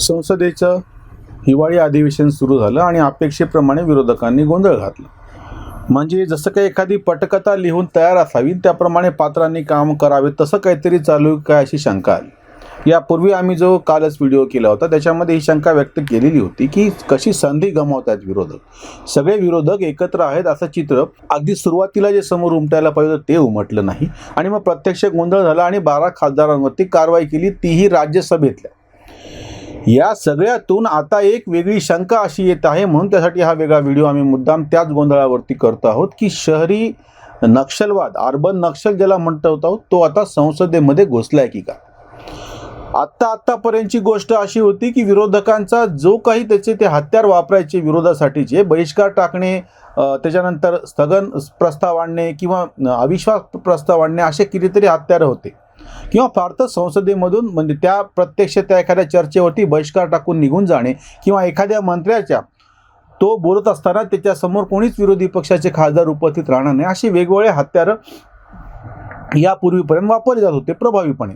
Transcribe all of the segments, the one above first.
संसदेचं हिवाळी अधिवेशन सुरू झालं आणि अपेक्षेप्रमाणे विरोधकांनी गोंधळ घातला. म्हणजे जसं काही एखादी पटकथा लिहून तयार असावी त्याप्रमाणे पात्रांनी काम करावे तसं काहीतरी चालू काय अशी शंका आली. यापूर्वी आम्ही जो कालच व्हिडिओ केला होता त्याच्यामध्ये ही शंका व्यक्त केलेली होती की कशी संधी गमावतात विरोधक. सगळे विरोधक एकत्र आहेत असं चित्र अगदी सुरुवातीला जे समोर उमटायला पाहिजे होतं ते उमटलं नाही आणि मग प्रत्यक्ष गोंधळ झाला आणि 12 खासदारांवरती कारवाई केली, तीही राज्यसभेतल्या. या सगळ्यातून आता एक वेगळी शंका अशी येत आहे, म्हणून त्यासाठी हा वेगळा व्हिडिओ आम्ही मुद्दाम त्याच गोंधळावरती करतो आहोत की शहरी नक्षलवाद, अर्बन नक्षल ज्याला म्हणतो आहोत, तो आता संसदेमध्ये घुसलाय की का. आत्तापर्यंतची गोष्ट अशी होती की विरोधकांचा जो काही त्याचे ते हत्यार वापरायचे विरोधासाठीचे, बहिष्कार टाकणे, त्याच्यानंतर स्थगन प्रस्ताव आणणे किंवा अविश्वास प्रस्ताव आणणे, असे कितीतरी हत्यार होते. किंवा फार तर संसदेमधून म्हणजे त्या प्रत्यक्ष त्या एखाद्या चर्चेवरती बहिष्कार टाकून निघून जाणे किंवा एखाद्या मंत्र्याच्या तो बोलत असताना त्याच्यासमोर कोणीच विरोधी पक्षाचे खासदार उपस्थित राहणार नाही, अशी वेगवेगळे हत्यारं यापूर्वीपर्यंत वापरले जात होते प्रभावीपणे.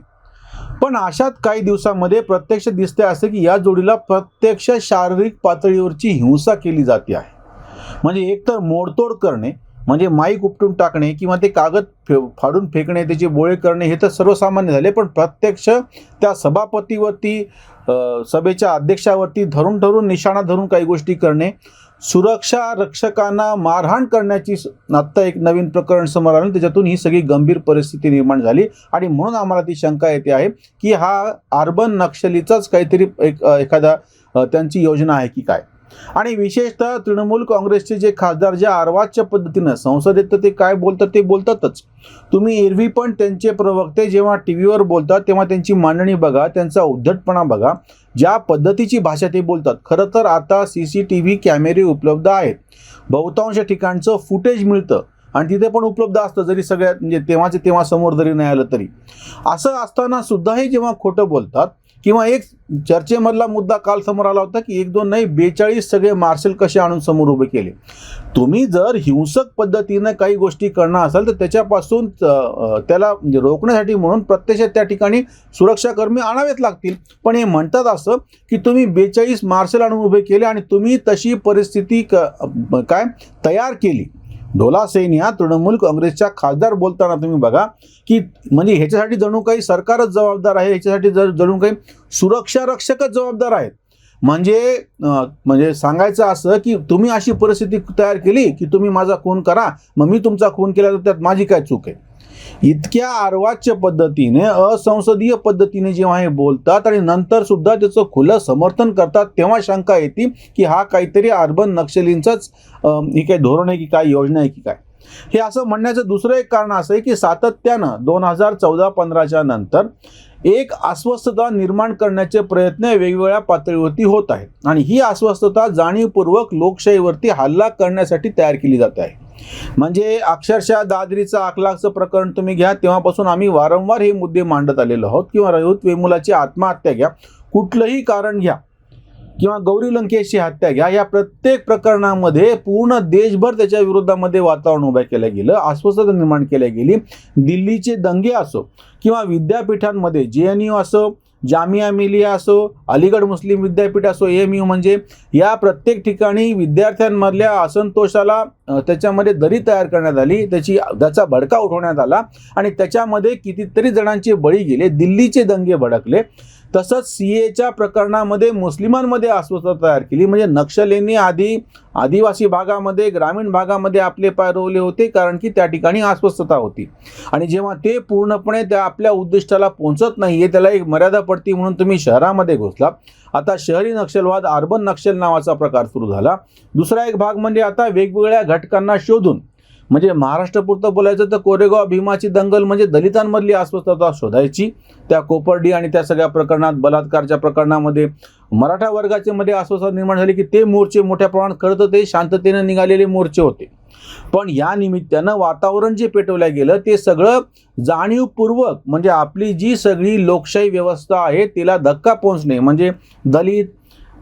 पण अशात काही दिवसांमध्ये प्रत्यक्ष दिसते असं की या जोडीला प्रत्यक्ष शारीरिक पातळीवरची हिंसा केली जाते आहे. म्हणजे एकतर मोडतोड करणे, म्हणजे माईक उपटून टाकणे किंवा ते कागद फाडून फेकणे, त्याचे बोळे करणे, हे तर सर्वसामान्य झाले. पण प्रत्यक्ष त्या सभापतीवरती, सभेच्या अध्यक्षावरती धरून निशाणा धरून काही गोष्टी करणे, सुरक्षा रक्षकांना मारहाण करण्याची आत्ता एक नवीन प्रकरण समोर आलं. त्याच्यातून ही सगळी गंभीर परिस्थिती निर्माण झाली आणि म्हणून आम्हाला ती शंका येते आहे की हा अर्बन नक्षलीचाच काहीतरी एखादा त्यांची योजना आहे की काय. आणि विशेषतः तृणमूल काँग्रेसचे जे खासदार ज्या अर्वाच्य पद्धतीनं संसदेत तर ते काय बोलतात ते बोलतातच. तुम्ही एरवी पण त्यांचे प्रवक्ते जेव्हा टीव्हीवर बोलतात तेव्हा त्यांची मांडणी बघा, त्यांचा उद्धटपणा बघा, ज्या पद्धतीची भाषा ते बोलतात. खरं तर आता CCTV कॅमेरे उपलब्ध आहेत, बहुतांश ठिकाणचं फुटेज मिळतं आणि तिथे पण उपलब्ध असतं, जरी सगळ्यात म्हणजे तेव्हा समोर जरी नाही आलं तरी. असं असताना सुद्धाही जेव्हा खोटं बोलतात किंवा एक चर्चेमधला मुद्दा काल समोर आला होता की 1-2 नाही 42 सगळे मार्शल कसे आणून समोर उभे केले. तुम्ही जर हिंसक पद्धतीनं काही गोष्टी करणार असाल तर त्याच्यापासून त्याला रोखण्यासाठी म्हणून प्रत्यक्षात त्या ठिकाणी सुरक्षाकर्मी आणावेच लागतील. पण हे म्हणतात असं की तुम्ही 42 मार्शल आणून उभे केले आणि तुम्ही तशी परिस्थिती काय तयार केली. ढोला सेन या तृणमूल काँग्रेसच्या खासदार बोलताना तुम्ही बघा की म्हणजे ह्याच्यासाठी जणू काही सरकारच जबाबदार आहे, ह्याच्यासाठी जणू काही सुरक्षा रक्षकच जबाबदार आहेत. म्हणजे सांगायचं असं की तुम्ही अशी परिस्थिती तयार केली की तुम्ही माझा खून करा, मग मी तुमचा खून केला तर त्यात माझी काय चूक आहे. इतक्या अर्वाच्य पद्धतीने, असंसदीय पद्धतीने जेव्हा हे बोलतात आणि नंतर सुद्धा त्याचं खुलं समर्थन करतात, तेव्हा शंका येते की हा काहीतरी अर्बन नक्षलींचाच ही काही धोरण आहे की काय, योजना आहे की काय. हे असं म्हणण्याचं दुसरं एक कारण असं आहे की सातत्यानं 2014-15च्या नंतर एक अस्वस्थता निर्माण करण्याचे प्रयत्न वेगवेगळ्या पातळीवरती होत आहेत आणि ही अस्वस्थता जाणीवपूर्वक लोकशाहीवरती हल्ला करण्यासाठी तयार केली जाते आहे. म्हणजे अक्षरशः दादरीचं आखलाचं प्रकरण तुम्ही घ्या, तेव्हापासून आम्ही वारंवार हे मुद्दे मांडत आलेलो आहोत. किंवा राऊत वेमुलाची आत्महत्या घ्या, कुठलंही कारण घ्या, किंवा गौरी लंकेशची हत्या घ्या, या प्रत्येक प्रकरणामध्ये पूर्ण देशभर त्याच्या विरोधामध्ये वातावरण उभं केलं गेलं, अस्वस्थता निर्माण केली गेली. दिल्लीचे दंगे असो किंवा विद्यापीठांमध्ये JNU असो, जामिया मिलिया असो, अलीगड मुस्लिम विद्यापीठ असो, AMU, म्हणजे या प्रत्येक ठिकाणी विद्यार्थ्यांमधल्या असंतोषाला त्याच्यामध्ये दरी तयार करण्यात आली, त्याचा भडका उठवण्यात आला आणि त्याच्यामध्ये कितीतरी जणांचे बळी गेले, दिल्लीचे दंगे भडकले. तसंच CAच्या प्रकरणामध्ये मुस्लिमांमध्ये अस्वस्थता तयार केली. म्हणजे नक्षलींनी आधी आदिवासी भागामध्ये, ग्रामीण भागामध्ये आपले पाय रोवले होते कारण की त्या ठिकाणी अस्वस्थता होती आणि जेव्हा ते पूर्णपणे त्या आपल्या उद्दिष्टाला पोहोचत नाहीये, त्याला एक मर्यादा पडती म्हणून तुम्ही शहरामध्ये घुसला. आता शहरी नक्षलवाद, अर्बन नक्षल नावाचा प्रकार सुरू झाला. दुसरा एक भाग म्हणजे आता वेगवेगळ्या घटकांना शोधून, म्हणजे महाराष्ट्रापुरतं बोलायचं तर कोरेगाव भीमाची दंगल म्हणजे दलितांमधली अस्वस्थता शोधायची. त्या कोपर्डी आणि त्या सगळ्या प्रकरणात, बलात्कारच्या प्रकरणामध्ये मराठा वर्गाचे मध्ये अस्वस्थता निर्माण झाली की ते मोर्चे मोठ्या प्रमाणात, खरं तर ते शांततेने निघालेले मोर्चे होते. पण या निमित्तानं वातावरण जे पेटवलं गेलं ते सगळं जाणीवपूर्वक, म्हणजे आपली जी सगळी लोकशाही व्यवस्था आहे तिला धक्का पोहोचणे, म्हणजे दलित,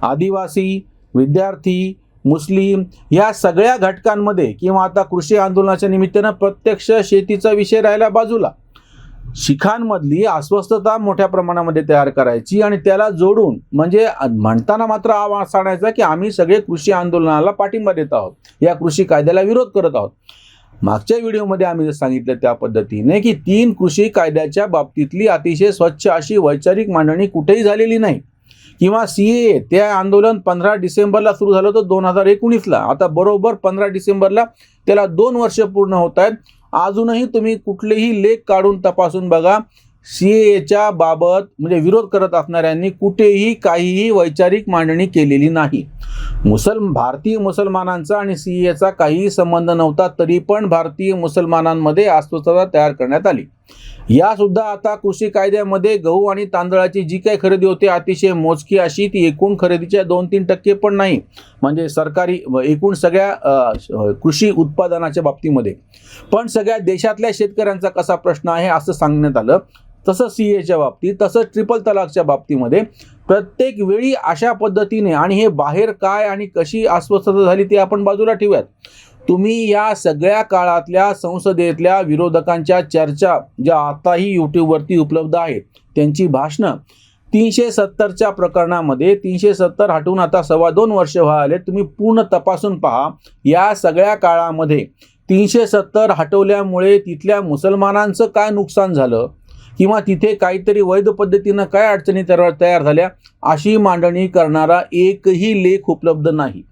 आदिवासी, विद्यार्थी, मुस्लिम या सगळ्या घटकांमध्ये, किंवा आता कृषी आंदोलनाच्या निमित्तानं प्रत्यक्ष शेतीचा विषय राहिला बाजूला, शिखांमधली अस्वस्थता मोठ्या प्रमाणामध्ये तयार करायची आणि त्याला जोडून म्हणजे म्हणताना मात्र आवाज सांगायचा की आम्ही सगळे कृषी आंदोलनाला पाठिंबा देत आहोत, या कृषी कायद्याला विरोध करत आहोत. मागच्या व्हिडिओमध्ये आम्ही सांगितलं त्या पद्धतीने की 3 कृषी कायद्याच्या बाबतीतली अतिशय स्वच्छ अशी वैचारिक मांडणी कुठेही झालेली नाही. किंवा CAA ते आंदोलन 15 डिसेंबरला सुरू झालं होतं 2019ला. आता बरोबर 15 डिसेंबरला त्याला 2 वर्ष पूर्ण होत आहेत. अजूनही तुम्ही कुठलेही लेख काढून तपासून बघा, CAAच्या बाबत म्हणजे विरोध करत असणाऱ्यांनी कुठेही काहीही वैचारिक मांडणी केलेली नाही. भारतीय मुसलमानांचा आणि CAAचा काहीही संबंध नव्हता, तरी पण भारतीय मुसलमानांमध्ये अस्वस्थता तयार करण्यात आली. या सुद्धा आता कृषी कायद्यामध्ये गहू आणि तांदळाची जी काही खरेदी होते अतिशय मोजकी अशी, ती एकूण खरेदीच्या 2-3% पण नाही, म्हणजे सरकारी एकूण सगळ्या कृषी उत्पादनाच्या बाबतीमध्ये. पण सगळ्या देशातल्या शेतकऱ्यांचा कसा प्रश्न आहे असं सांगण्यात आलं. तसं CAAच्या बाबतीत, तसंच ट्रिपल तलाकच्या बाबतीमध्ये प्रत्येक वेळी अशा पद्धतीने. आणि हे बाहेर काय आणि कशी अस्वस्थता झाली ते आपण बाजूला ठेवूयात. तुम्ही या सगळ्या काळातल्या संसदेतल्या विरोधकांच्या चर्चा ज्या आताही यूट्यूबवरती उपलब्ध आहेत, त्यांची भाषणं 370च्या प्रकरणामध्ये 370 हटवून आता 2.25 वर्ष व्हायले, तुम्ही पूर्ण तपासून पहा. या सगळ्या काळामध्ये 370 हटवल्यामुळे तिथल्या मुसलमानांचं काय नुकसान झालं किंवा तिथे काहीतरी वैध पद्धतीनं काय अडचणी तयार झाल्या, अशी मांडणी करणारा एकही लेख उपलब्ध नाही,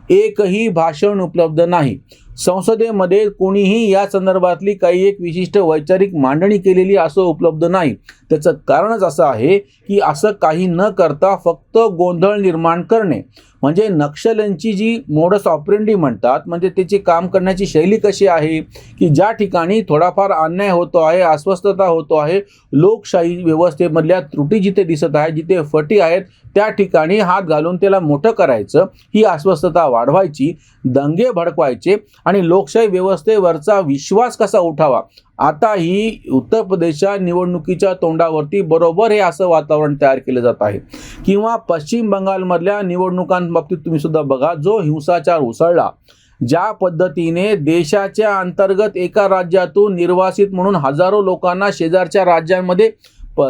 एकही भाषण उपलब्ध नाही. संसदेमध्ये कोणीही या संदर्भातली काही एक विशिष्ट वैचारिक मांडणी केलेली असं उपलब्ध नाही. त्याचं कारणच असं आहे की असं काही न करता फक्त गोंधळ निर्माण करणे, म्हणजे नक्षल्यांची जी मोडस ऑपरेंडी म्हणतात, म्हणजे त्याची काम करण्याची शैली कशी आहे की ज्या ठिकाणी थोडाफार अन्याय होतो आहे, अस्वस्थता होतो आहे, लोकशाही व्यवस्थेमधल्या त्रुटी जिथे दिसत आहे, जिथे फटी आहेत, त्या ठिकाणी हात घालून त्याला मोठं करायचं, ही अस्वस्थता वाढवायची, दंगे भडकवायचे आणि लोकशाही व्यवस्थेवरचा विश्वास कसा उठावा. आता ही उत्तर प्रदेशच्या निवडणुकीच्या तोंडावरती बरोबर हे असं वातावरण तयार केलं जात आहे. किंवा पश्चिम बंगालमधल्या निवडणुकांबाबतीत तुम्ही सुद्धा बघा, जो हिंसाचार उसळला, ज्या पद्धतीने देशाच्या अंतर्गत एका राज्यातून निर्वासित म्हणून हजारो लोकांना शेजारच्या राज्यांमध्ये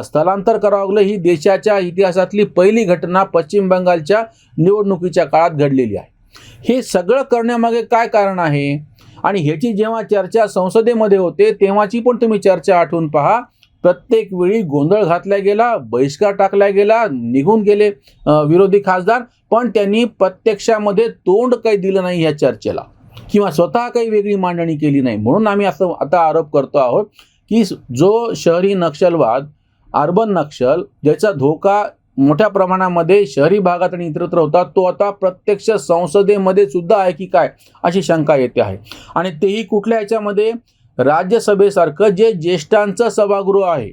स्थलांतर करावं लागलं, ही देशाच्या इतिहासातली पहिली घटना पश्चिम बंगालच्या निवडणुकीच्या काळात घडलेली आहे. हे सगळं करण्यामागे काय कारण आहे आणि ह्याची जेव्हा चर्चा संसदेमध्ये होते तेव्हाची पण तुम्ही चर्चा आठवून पहा. प्रत्येक वेळी गोंधळ घातला गेला, बहिष्कार टाकला गेला, निघून गेले विरोधी खासदार, पण त्यांनी प्रत्यक्षामध्ये तोंड काही दिलं नाही या चर्चेला किंवा स्वतः काही वेगळी मांडणी केली नाही. म्हणून आम्ही असं आता आरोप करतो आहोत की जो शहरी नक्षलवाद, अर्बन नक्षल, ज्याचा धोका मोठ्या प्रमाणामध्ये शहरी भागात आणि इतरत्र होता, तो आता प्रत्यक्ष संसदेमध्ये सुद्धा आहे की काय अशी शंका येते आहे. आणि तेही कुठल्या ह्याच्यामध्ये, राज्यसभेसारखं जे ज्येष्ठांचं सभागृह आहे.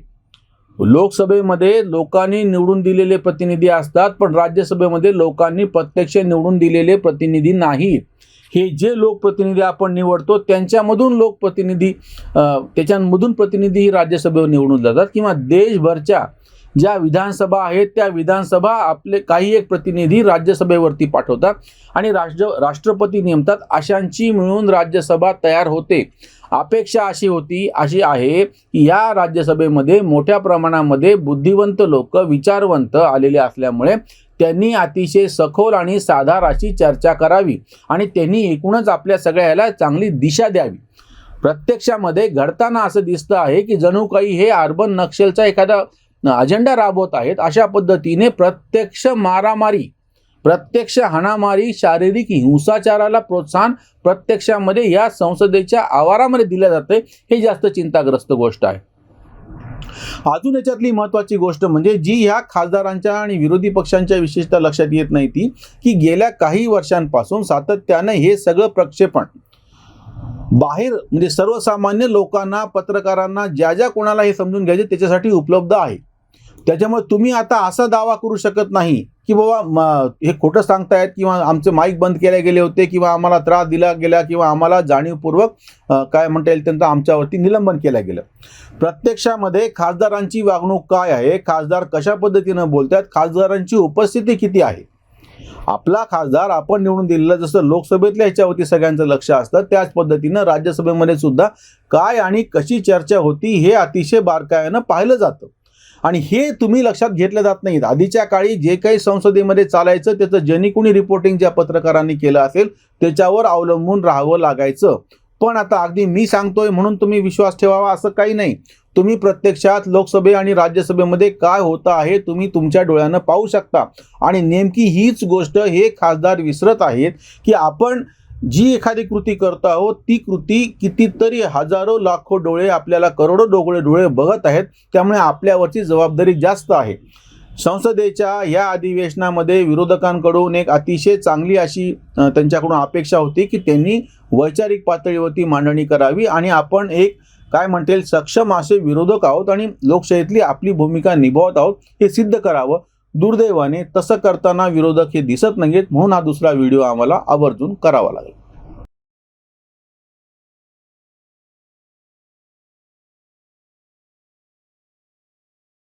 लोकसभेमध्ये लोकांनी निवडून दिलेले प्रतिनिधी असतात, पण राज्यसभेमध्ये लोकांनी प्रत्यक्ष निवडून दिलेले प्रतिनिधी नाहीत. हे जे लोकप्रतिनिधी आपण निवडतो त्यांच्यामधून त्याच्यामधून प्रतिनिधी राज्यसभेवर निवडून जातात किंवा देशभरच्या ज्या विधानसभा आहेत त्या विधानसभा आपले काही एक प्रतिनिधी राज्यसभेवरती पाठवतात आणि राष्ट्रपती नेमतात. अशांची मिळून राज्यसभा तयार होते. अपेक्षा अशी आहे की या राज्यसभेमध्ये मोठ्या प्रमाणामध्ये बुद्धिवंत लोक, विचारवंत आलेले असल्यामुळे त्यांनी अतिशय सखोल आणि साधार अशी चर्चा करावी आणि त्यांनी एकूणच आपल्या सगळ्याला चांगली दिशा द्यावी. प्रत्यक्षामध्ये घडताना असं दिसतं आहे की जणू काही हे अर्बन नक्षलचा एखादा अजेंडा राबवत आहेत. अशा पद्धतीने प्रत्यक्ष मारामारी, प्रत्यक्ष हाणामारी, शारीरिक हिंसाचाराला प्रोत्साहन प्रत्यक्षामध्ये या संसदेच्या आवारामध्ये दिलं जाते. हे जास्त चिंताग्रस्त गोष्ट आहे. अजून याच्यातली महत्त्वाची गोष्ट म्हणजे जी ह्या खासदारांच्या आणि विरोधी पक्षांच्या विशेषतः लक्षात येत नाही ती की गेल्या काही वर्षांपासून सातत्याने हे सगळं प्रक्षेपण बाहेर म्हणजे सर्वसामान्य लोकांना, पत्रकारांना, ज्या कोणाला हे समजून घ्यायचे त्याच्यासाठी उपलब्ध आहे. त्याच्यामुळे तुम्ही आता असा दावा करू शकत नाही की बाबा हे खोटं सांगतायत किंवा आमचे माईक बंद केले गेले होते किंवा आम्हाला त्रास दिला गेला किंवा आम्हाला जाणीवपूर्वक काय म्हणता येईल त्यांचं आमच्यावरती निलंबन केलं गेलं. प्रत्यक्षामध्ये खासदारांची वागणूक काय आहे, खासदार कशा पद्धतीनं बोलतात, खासदारांची उपस्थिती किती आहे, आपला खासदार आपण निवडून दिलेला, जसं लोकसभेतल्या ह्याच्यावरती सगळ्यांचं लक्ष असतं, त्याच पद्धतीनं राज्यसभेमध्ये सुद्धा काय आणि कशी चर्चा होती हे अतिशय बारकाईनं पाहिलं जातं. आणि हे तुम्ही लक्षात घेतलं जात नाहीत. आधीच्या काळी जे काही संसदेमध्ये चालायचं त्याचं ज्यांनी कोणी रिपोर्टिंग ज्या पत्रकारांनी केलं असेल त्याच्यावर अवलंबून राहावं लागायचं. पण आता अगदी मी सांगतोय म्हणून तुम्ही विश्वास ठेवावा असं काही नाही. तुम्ही प्रत्यक्षात लोकसभे आणि राज्यसभेमध्ये काय होतं आहे तुम्ही तुमच्या डोळ्यानं पाहू शकता. आणि नेमकी हीच गोष्ट हे खासदार विसरत आहेत की आपण जी एखादी कृती करतो आहोत ती कृती कितीतरी हजारो लाखो डोळे, आपल्याला करोडो डोळे बघत आहेत. त्यामुळे आपल्यावरची जबाबदारी जास्त आहे. संसदेच्या या अधिवेशनामध्ये विरोधकांकडून एक अतिशय चांगली अशी त्यांच्याकडून अपेक्षा होती की त्यांनी वैचारिक पातळीवरती मांडणी करावी आणि आपण एक काय म्हणता येईल सक्षम असे विरोधक आहोत आणि लोकशाहीतली आपली भूमिका निभावत आहोत हे सिद्ध करावं. दुर्दैवाने तसं करताना विरोधक हे दिसत नाहीत, म्हणून हा दुसरा व्हिडिओ आम्हाला आवर्जून करावा लागेल.